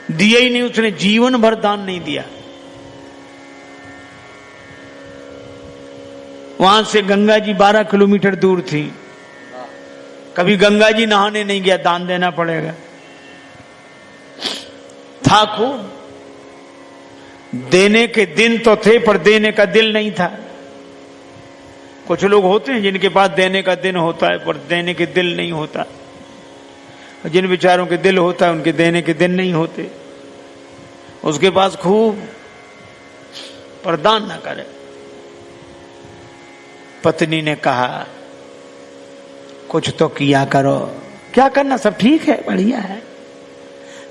दिया ही नहीं, उसने जीवन भर दान नहीं दिया। वहां से गंगा जी 12 किलोमीटर दूर थी, कभी गंगा जी नहाने नहीं गया, दान देना पड़ेगा। था खूब, देने के दिन तो थे पर देने का दिल नहीं था। कुछ लोग होते हैं जिनके पास देने का दिन होता है पर देने के दिल नहीं होता, जिन विचारों के दिल होता है उनके देने के दिन नहीं होते। उसके पास खूब पर दान ना करे। पत्नी ने कहा कुछ तो किया करो। क्या करना, सब ठीक है, बढ़िया है।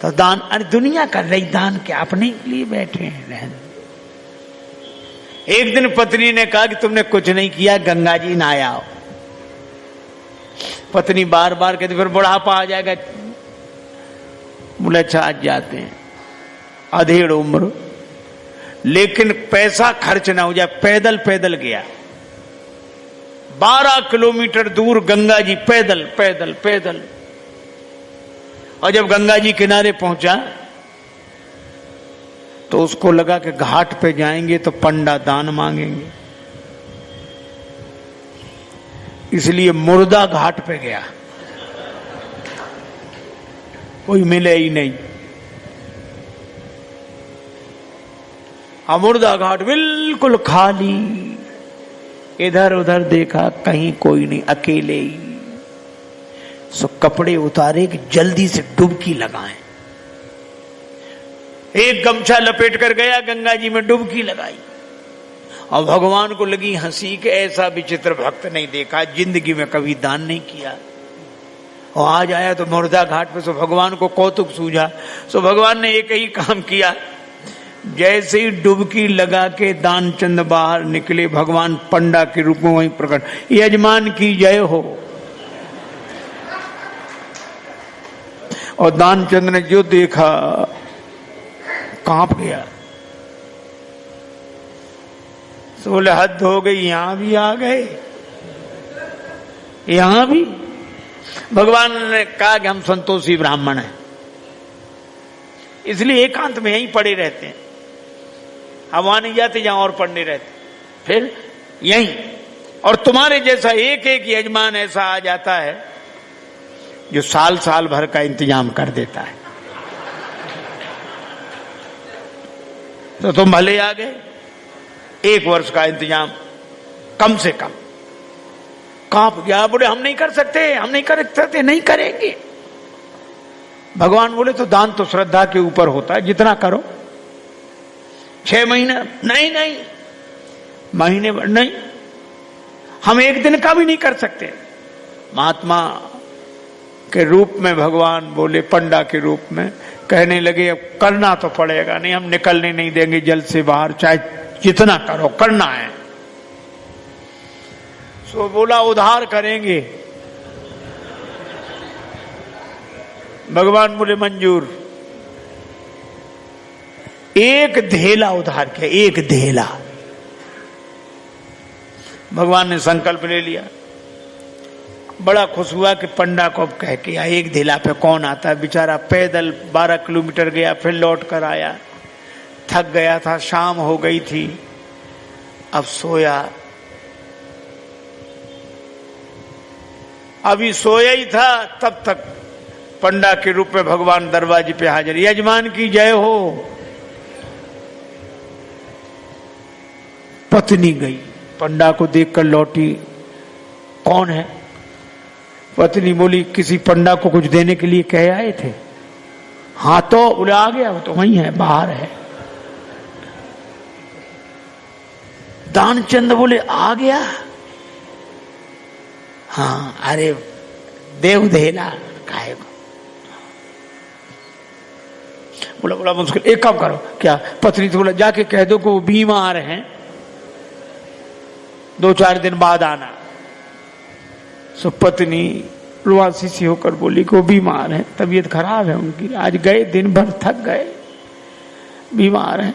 तो दान, अरे दुनिया कर रही दान, क्या अपने लिए बैठे हैं रहने। एक दिन पत्नी ने कहा कि तुमने कुछ नहीं किया, गंगा जी नहाया आओ। पत्नी बार बार कहती फिर बुढ़ापा आ जाएगा। बोले अच्छा आज जाते हैं, अधेड़ उम्र, लेकिन पैसा खर्च ना हो जाए। पैदल पैदल गया 12 किलोमीटर दूर गंगा जी, पैदल पैदल पैदल। और जब गंगा जी किनारे पहुंचा तो उसको लगा कि घाट पे जाएंगे तो पंडा दान मांगेंगे, इसलिए मुर्दा घाट पे गया। कोई मिले ही नहीं। मुर्दा घाट बिल्कुल खाली, इधर उधर देखा कहीं कोई नहीं, अकेले ही। सो कपड़े उतारे कि जल्दी से डुबकी लगाएं। एक गमछा लपेट कर गया, गंगा जी में डुबकी लगाई। और भगवान को लगी हंसी कि ऐसा विचित्र भक्त नहीं देखा, जिंदगी में कभी दान नहीं किया। और आज आया तो मुर्दा घाट पे। सो भगवान को कौतुक सूझा। सो भगवान ने एक ही काम किया, जैसे ही डुबकी लगा के दानचंद बाहर निकले, भगवान पंडा के रूप में वहीं प्रकट, यजमान की जय हो। और दानचंद ने जो देखा कांप गया। तो बोले हद हो गई, यहां भी आ गए, यहां भी। भगवान ने कहा कि हम संतोषी ब्राह्मण हैं, इसलिए एकांत में यहीं पड़े रहते हैं। हम वहां नहीं जाते जहां और पढ़ने रहते, फिर यहीं। और तुम्हारे जैसा एक एक यजमान ऐसा आ जाता है जो साल साल भर का इंतजाम कर देता है। तो तुम भले आ गए, 1 वर्ष का इंतजाम कम से कम। कांप गया, बोले हम नहीं कर सकते, हम नहीं कर सकते, नहीं करेंगे। भगवान बोले तो दान तो श्रद्धा के ऊपर होता है, जितना करो। 6 महीने नहीं, नहीं महीने भर नहीं, हम 1 दिन का भी नहीं कर सकते। महात्मा के रूप में भगवान बोले, पंडा के रूप में कहने लगे अब करना तो पड़ेगा, नहीं हम निकलने नहीं देंगे जल से बाहर, चाहे जितना करो करना है। सो बोला उधार करेंगे। भगवान बोले मंजूर। 1 धेला उधार किया, 1 धेला। भगवान ने संकल्प ले लिया। बड़ा खुश हुआ कि पंडा को अब कह के 1 धेला पे कौन आता है। बेचारा पैदल 12 किलोमीटर गया, फिर लौट कर आया, थक गया था, शाम हो गई थी, अब सोया। अभी सोया ही था तब तक पंडा के रूप में भगवान दरवाजे पे हाजिर। यजमान की जय हो। पत्नी गई, पंडा को देखकर लौटी, कौन है? पत्नी बोली किसी पंडा को कुछ देने के लिए कह आए थे। हाँ तो बोले आ गया, वो तो वहीं है, बाहर है। दानचंद बोले आ गया? हाँ, अरे देव धेला काहे को? बोला बड़ा मुश्किल, एक काम करो। क्या? पत्नी से बोला जाके कह दो कि वो बीमार हैं, 2-4 दिन बाद आना। सो पत्नी रुआसी सी होकर बोली कि वो बीमार है, तबीयत खराब है उनकी, आज गए दिन भर थक गए, बीमार है,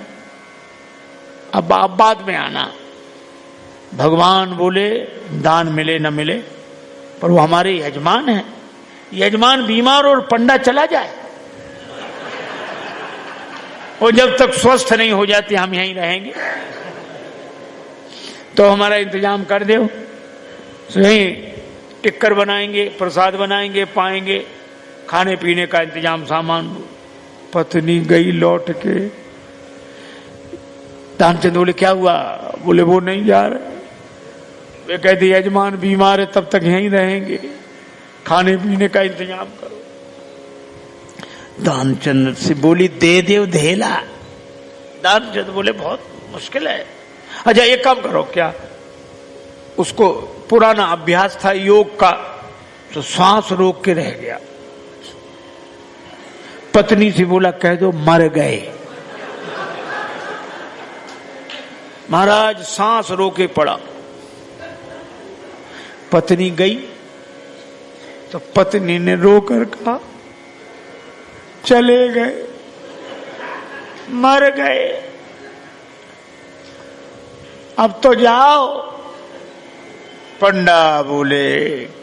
अब आप बाद में आना। भगवान बोले दान मिले न मिले पर वो हमारे यजमान हैं, यजमान बीमार और पंडा चला जाए वो जब तक स्वस्थ नहीं हो जाते हम यहीं रहेंगे, तो हमारा इंतजाम कर दो। यहीं टिक्कर बनाएंगे, प्रसाद बनाएंगे, पाएंगे, खाने पीने का इंतजाम, सामान। पत्नी गई लौट के। दानचंद बोले क्या हुआ? बोले वो नहीं जा रहे। वे कहती यजमान बीमार है, तब तक यहीं रहेंगे, खाने पीने का इंतजाम करो। दानचंद से बोली दे दे धेला। दानचंद बोले बहुत मुश्किल है। अच्छा एक काम करो, क्या उसको पुराना अभ्यास था योग का, तो सांस रोक के रह गया। पत्नी से बोला कह दो मर गए। महाराज सांस रोके पड़ा। पत्नी गई तो पत्नी ने रोकर कहा चले गए, मर गए, अब तो जाओ। पंडा बोले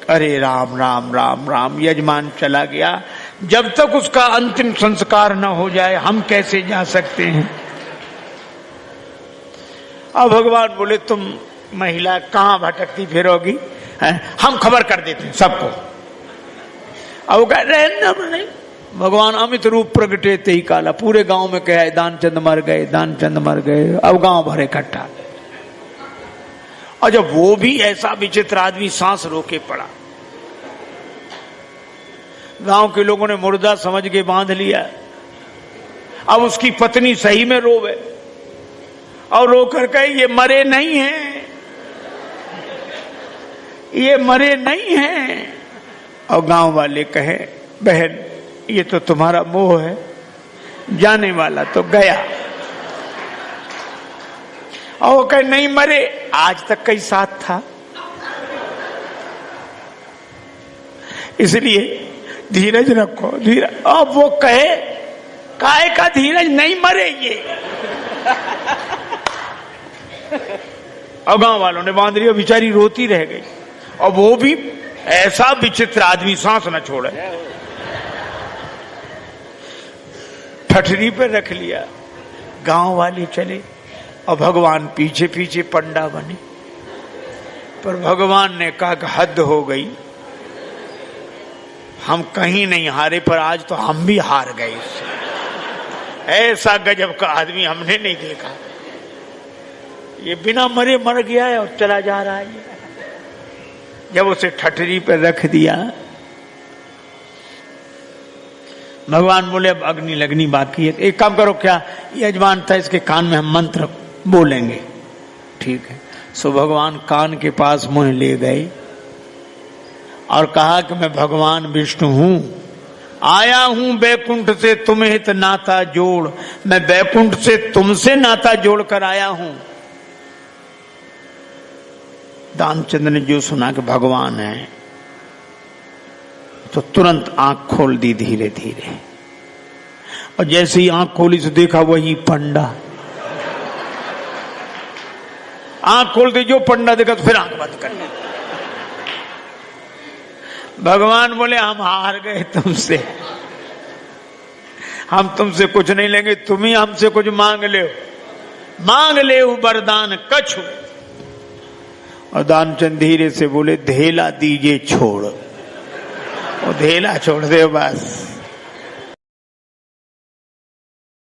अरे राम राम राम राम, यजमान चला गया, जब तक उसका अंतिम संस्कार न हो जाए हम कैसे जा सकते हैं। अब भगवान बोले तुम महिला कहां भटकती फिरोगी, हम खबर कर देते हैं सबको। अब कह रहे भगवान अमित रूप प्रगटे ते ही काला, पूरे गांव में कहा दानचंद मर गए, दानचंद मर गए। अब गांव भर इकट्ठा। और जब वो भी ऐसा विचित्र आदमी सांस रोके पड़ा, गांव के लोगों ने मुर्दा समझ के बांध लिया। अब उसकी पत्नी सही में रोवे और रोकर कहे ये मरे नहीं हैं, ये मरे नहीं हैं। और गांव वाले कहे बहन ये तो तुम्हारा मोह है, जाने वाला तो गया। और वो कहे नहीं मरे, आज तक कई साथ था। इसलिए धीरज रखो, धीरज। अब वो कहे काहे का धीरज, नहीं मरे ये। और गांव वालों ने बांध लिया, बेचारी रोती रह गई। और वो भी ऐसा विचित्र आदमी, सांस न छोड़े, ठठरी पे रख लिया। गांव वाले चले और भगवान पीछे पीछे पंडा बने। पर भगवान ने कहा कि हद हो गई, हम कहीं नहीं हारे, पर आज तो हम भी हार गए। ऐसा गजब का आदमी हमने नहीं देखा। ये बिना मरे मर गया है और चला जा रहा है। जब उसे ठठरी पे रख दिया, भगवान बोले अब अग्नि लगनी बाकी है। एक काम करो, क्या यजमान था इसके कान में हम मंत्र बोलेंगे, ठीक है। सो भगवान कान के पास मुंह ले गए और कहा कि मैं भगवान विष्णु हूं, आया हूं बैकुंठ से तुम्हें हित नाता जोड़। मैं बैकुंठ से तुमसे नाता जोड़ कर आया हूं। दानचंद ने जो सुना कि भगवान है, तो तुरंत आंख खोल दी धीरे धीरे। और जैसे ही आंख खोली तो देखा वही पंडा। आंख खोल के जो पंडा देखा तो फिर आंख बंद कर ली। भगवान बोले हम हार गए तुमसे, हम तुमसे कुछ नहीं लेंगे, तुम ही हमसे कुछ मांग ले, मांग ले वरदान कछु। और दानचंद धीरे से बोले धेला दीजिए छोड़। वो धेला छोड़ दे बस।